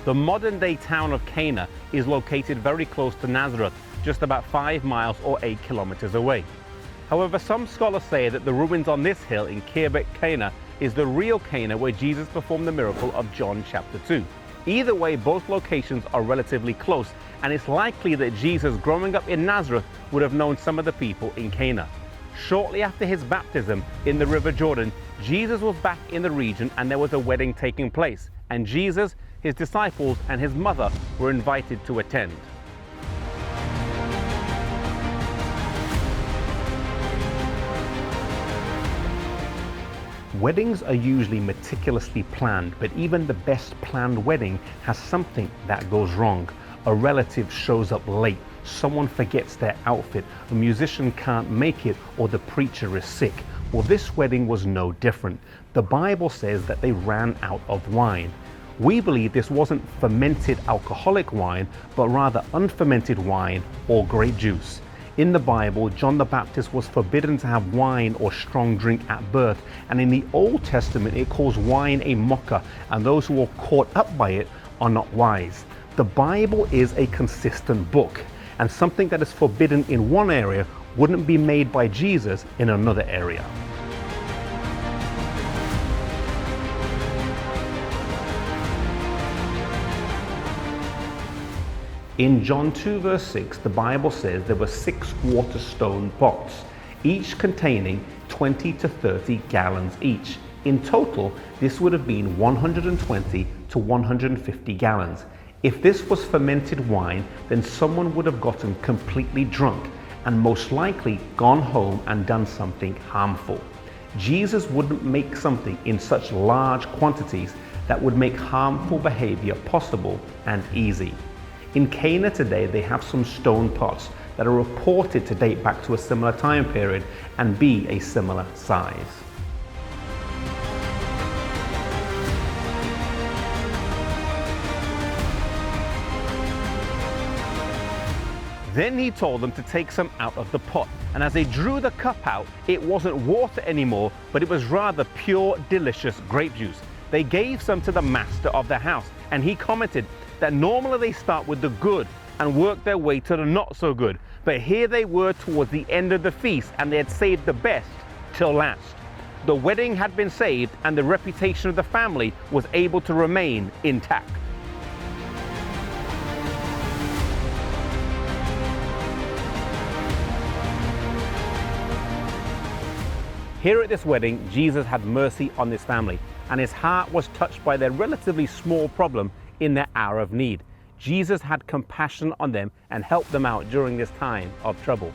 The modern-day town of Cana is located very close to Nazareth, just about 5 miles or 8 kilometers away. However, some scholars say that the ruins on this hill in Khirbet Cana is the real Cana where Jesus performed the miracle of John chapter 2. Either way, both locations are relatively close, and it's likely that Jesus, growing up in Nazareth, would have known some of the people in Cana. Shortly after his baptism in the River Jordan, Jesus was back in the region and there was a wedding taking place, and Jesus, his disciples, and his mother were invited to attend. Weddings are usually meticulously planned, but even the best planned wedding has something that goes wrong. A relative shows up late, someone forgets their outfit, a musician can't make it, or the preacher is sick. Well, this wedding was no different. The Bible says that they ran out of wine. We believe this wasn't fermented alcoholic wine, but rather unfermented wine or grape juice. In the Bible, John the Baptist was forbidden to have wine or strong drink at birth, and in the Old Testament it calls wine a mocker, and those who are caught up by it are not wise. The Bible is a consistent book, and something that is forbidden in one area wouldn't be made by Jesus in another area. In John 2 verse 6, the Bible says there were 6 water stone pots, each containing 20 to 30 gallons each. In total, this would have been 120 to 150 gallons. If this was fermented wine, then someone would have gotten completely drunk and most likely gone home and done something harmful. Jesus wouldn't make something in such large quantities that would make harmful behavior possible and easy. In Cana today, they have some stone pots that are reported to date back to a similar time period and be a similar size. Then he told them to take some out of the pot, and as they drew the cup out, it wasn't water anymore, but it was rather pure, delicious grape juice. They gave some to the master of the house, and he commented that normally they start with the good and work their way to the not so good, but here they were towards the end of the feast and they had saved the best till last. The wedding had been saved and the reputation of the family was able to remain intact. Here at this wedding, Jesus had mercy on this family, and his heart was touched by their relatively small problem in their hour of need. Jesus had compassion on them and helped them out during this time of trouble.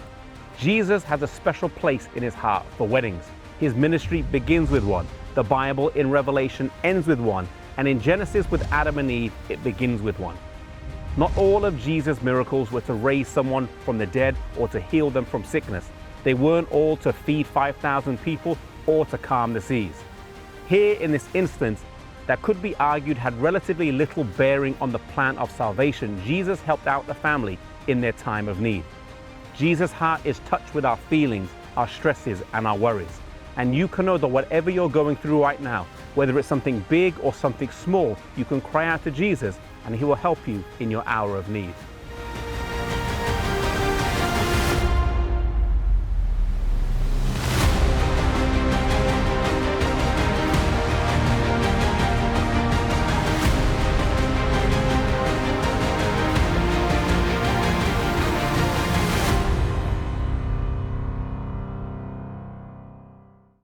Jesus has a special place in his heart for weddings. His ministry begins with one. The Bible in Revelation ends with one, and in Genesis with Adam and Eve, it begins with one. Not all of Jesus' miracles were to raise someone from the dead or to heal them from sickness. They weren't all to feed 5,000 people or to calm the seas. Here in this instance, that could be argued had relatively little bearing on the plan of salvation, Jesus helped out the family in their time of need. Jesus' heart is touched with our feelings, our stresses, and our worries. And you can know that whatever you're going through right now, whether it's something big or something small, you can cry out to Jesus and he will help you in your hour of need.